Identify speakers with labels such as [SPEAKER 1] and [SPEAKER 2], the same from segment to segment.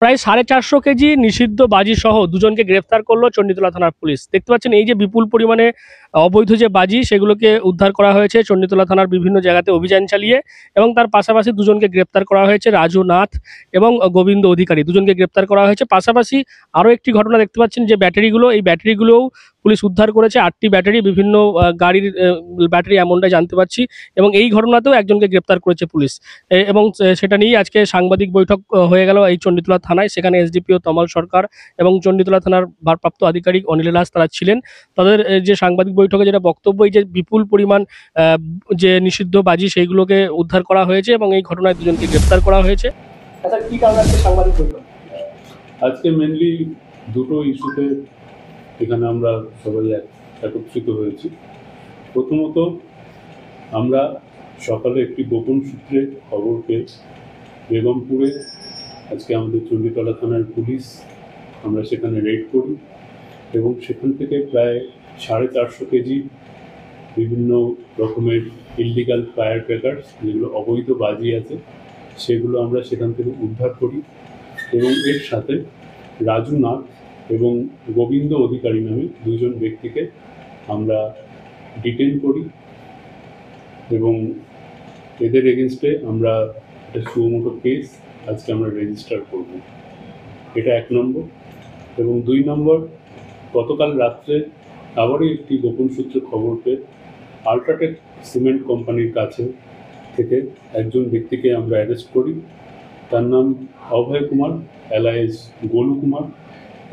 [SPEAKER 1] প্রায় 450 কেজি নিষিদ্ধ বাজি সহ দুজনকে গ্রেফতার করলো চণ্ডীতলা থানার পুলিশ। দেখতে পাচ্ছেন এই যে বিপুল পরিমাণে অবৈধ যে বাজি সেগুলোকে উদ্ধার করা হয়েছে চণ্ডীতলা থানার বিভিন্ন জায়গাতে অভিযান চালিয়ে, এবং তার পাশাপাশি দুজনকে গ্রেপ্তার করা হয়েছে, রাজু নাথ এবং গোবিন্দ অধিকারী, দুজনকে গ্রেপ্তার করা হয়েছে। পাশাপাশি আরও একটি ঘটনা দেখতে পাচ্ছেন যে ব্যাটারিগুলো, এই ব্যাটারিগুলোও পুলিশ উদ্ধার করেছে, 8টি ব্যাটারি, বিভিন্ন গাড়ির ব্যাটারি এমনটাই জানতে পারছি, এবং এই ঘটনাতেও একজনকে গ্রেপ্তার করেছে পুলিশ। এবং সেটা নিয়েই আজকে সাংবাদিক বৈঠক হয়ে গেল এই চণ্ডীতলা থানায়। সেখানে এসডিপিও তমাল সরকার এবং চণ্ডীতলা থানার ভারপ্রাপ্ত আধিকারিক অনিল দাস তারা ছিলেন। তাদের যে সাংবাদিক বৈঠকে যেটা বক্তব্য, এই যে বিপুল পরিমাণ যে নিষিদ্ধ বাজি সেইগুলোকে উদ্ধার করা হয়েছে এবং এই ঘটনায় দুজনকে গ্রেপ্তার করা হয়েছে। আচ্ছা, কি কারণে আজকে সাংবাদিক বৈঠক?
[SPEAKER 2] আজকে মেনলি দুটো ইস্যুতে এখানে আমরা সবাই একত্রিত হয়েছি। প্রথমত, আমরা সকালে একটি গোপন সূত্রে খবর পেয়ে বেগমপুরে আজকে আমাদের চণ্ডীতলা থানার পুলিশ আমরা সেখানে রেড করি, এবং সেখান থেকে প্রায় 450 কেজি বিভিন্ন রকমের ইললিগাল ফায়ার ক্র্যাকার্স, যেগুলো অবৈধ বাজি আছে, সেগুলো আমরা সেখান থেকে উদ্ধার করি। এবং এর সাথে রাজু নাথ এবং গোবিন্দ অধিকারী নামে দুজন ব্যক্তিকে আমরা ডিটেন করি, এবং এদের এগেনস্টে আমরা একটা সুমোটো কেস আজকে আমরা রেজিস্টার করব। এটা 1 নম্বর। এবং 2 নম্বর, গতকাল রাত্রে আবারও একটি গোপন সূত্রে খবর পেয়ে আল্ট্রাটেক সিমেন্ট কোম্পানির কাছে থেকে একজন ব্যক্তিকে আমরা অ্যারেস্ট করি। তার নাম অভয় কুমার এলাইজ গোলু কুমার,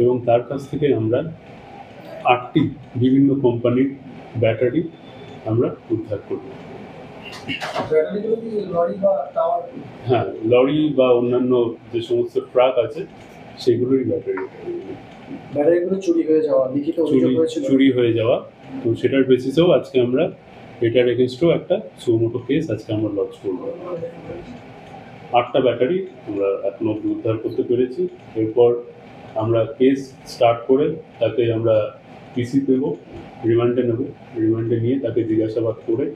[SPEAKER 2] এবং তার কাছ থেকে আমরা 8টি বিভিন্ন কোম্পানির ব্যাটারি আমরা উদ্ধার করি। হ্যাঁ, লরি বা অন্যান্য যে সমস্ত ট্রাক আছে সেগুলোরই ব্যাটারিগুলো চুরি হয়ে যাওয়া। তো সেটার বেসিসেও আজকে আমরা এটার এগেনস্টেও একটা সুমোটো কেস আজকে আমরা লঞ্চ করব। 8টা ব্যাটারি আমরা এখনো উদ্ধার করতে পেরেছি। এরপর আমরা কেস স্টার্ট করে তাকে আমরা পিসি দেব, রিমান্ডে নেব। রিমান্ডে নিয়ে তাকে জিজ্ঞাসাবাদ করে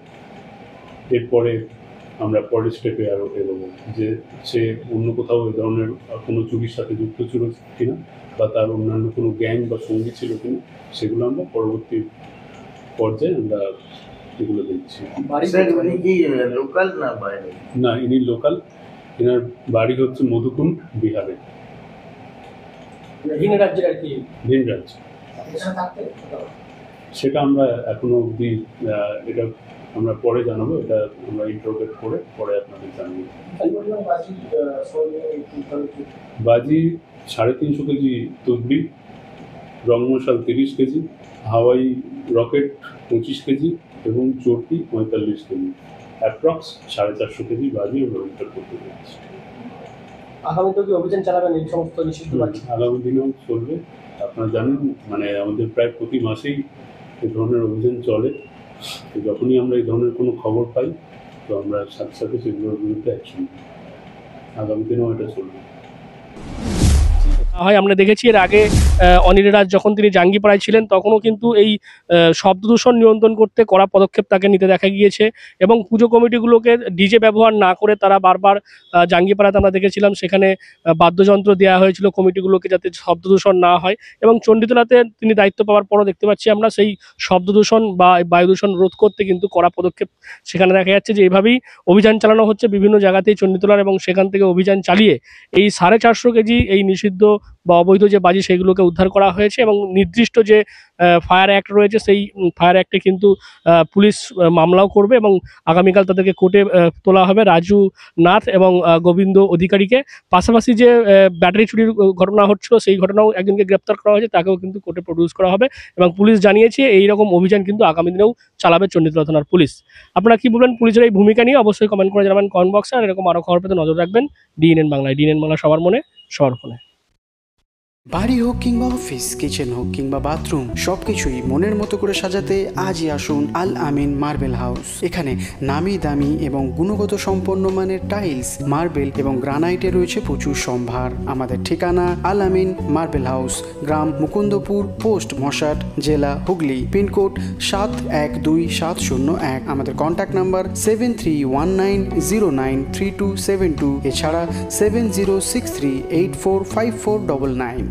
[SPEAKER 2] এরপরে আমরা পরের স্টেপে আরও এগোবো, যে সে অন্য কোথাও এই ধরনের কোনো চুরির সাথে যুক্ত ছিল কিনা, বা তার অন্যান্য কোনো গ্যাং বা সঙ্গী ছিল কিনা, সেগুলো আমরা পরবর্তী পর্যায়ে আমরা এগুলো দেখছি। না, ইনি লোকাল। এনার বাড়ি হচ্ছে মধুকুণ্ড, বিহারে।
[SPEAKER 1] ভিন রাজ্যের আর কি?
[SPEAKER 2] ভিন রাজ্য। সেটা আমরা এখনো অবধি এটা আমরা পরে জানাবো। এটা আমরা ইন্টারোগেট করে পরে আপনাদের জানাবো। বাজি 350 কেজি তদবি, রং মশাল 30 কেজি, হাওয়াই রকেট 25 কেজি এবং চর্কি 45 কেজি, অ্যাপ্রক্স 450 কেজি বাজি আমরা উদ্ধার করতে পেরেছি।
[SPEAKER 1] আগামী তো কি অভিযান চালাবেন এই সমস্ত নিষিদ্ধ বাজি?
[SPEAKER 2] আগামী দিনেও চলবে। আপনারা জানেন, মানে আমাদের প্রায় প্রতি মাসেই এই ধরনের অভিযান চলে। তো যখনই আমরা এই ধরনের কোনো খবর পাই, তো আমরা সাথে সাথে সেগুলোর বিরুদ্ধে অ্যাকশন নিই। আগামী দিনেও এটা চলবে।
[SPEAKER 1] হয় আমরা দেখেছি এর আগে অনিল রাজ যখন তিনি জাঙ্গিপাড়ায় ছিলেন তখনও কিন্তু এই শব্দ দূষণ নিয়ন্ত্রণ করতে কড়া পদক্ষেপ তাকে নিতে দেখা গিয়েছে, এবং পুজো কমিটিগুলোকে ডিজে ব্যবহার না করে তারা বারবার জাঙ্গিপাড়াতে আমরা দেখেছিলাম সেখানে বাদ্যযন্ত্র দেওয়া হয়েছিল কমিটিগুলোকে যাতে শব্দ দূষণ না হয়, এবং চণ্ডীতলাতে তিনি দায়িত্ব পাওয়ার পরও দেখতে পাচ্ছি আমরা সেই শব্দ দূষণ বা বায়ু দূষণ রোধ করতে কিন্তু কড়া পদক্ষেপ সেখানে দেখা যাচ্ছে যে এইভাবেই অভিযান চালানো হচ্ছে বিভিন্ন জায়গাতেই চণ্ডীতলার, এবং সেখান থেকে অভিযান চালিয়ে এই 450 কেজি এই নিষিদ্ধ বা অবৈধ যে বাজি সেগুলোকে উদ্ধার করা হয়েছে, এবং নির্দিষ্ট যে ফায়ার অ্যাক্ট রয়েছে সেই ফায়ার অ্যাক্টে কিন্তু পুলিশ মামলাও করবে, এবং আগামীকাল তাদেরকে কোর্টে তোলা হবে, রাজু নাথ এবং গোবিন্দ অধিকারীকে। পাশাপাশি যে ব্যাটারি চুরির ঘটনা হচ্ছিল সেই ঘটনাও একজনকে গ্রেপ্তার করা হয়েছে, তাকেও কিন্তু কোর্টে প্রডিউস করা হবে, এবং পুলিশ জানিয়েছে এই রকম অভিযান কিন্তু আগামী দিনেও চালাবে চণ্ডীতলা থানার পুলিশ। আপনারা কি বলবেন পুলিশের এই ভূমিকা নিয়ে? অবশ্যই কমেন্ট করে জানাবেন কমেন্ট বক্সে। আর এরকম আরও খবর পেতে নজর রাখবেন ডিএনএন বাংলায়। ডিএনএন বাংলা সবার মনে, সবার ফোনে।
[SPEAKER 3] বাড়ি হোক কিংবা অফিস, কিচেন হোক কিংবা বাথরুম, সবকিছুই মনের মতো করে সাজাতে আজই আসুন আল আমিন মার্বেল হাউস। এখানে নামি দামি এবং গুণগত সম্পন্ন মানের টাইলস, মার্বেল এবং গ্রানাইটে রয়েছে প্রচুর সম্ভার। আমাদের ঠিকানা আল আমিন মার্বেল হাউস, গ্রাম মুকুন্দপুর, পোস্ট মশাট, জেলা হুগলি, পিনকোড 712701। আমাদের কন্ট্যাক্ট নাম্বার 7319093272, এছাড়া 7063845499।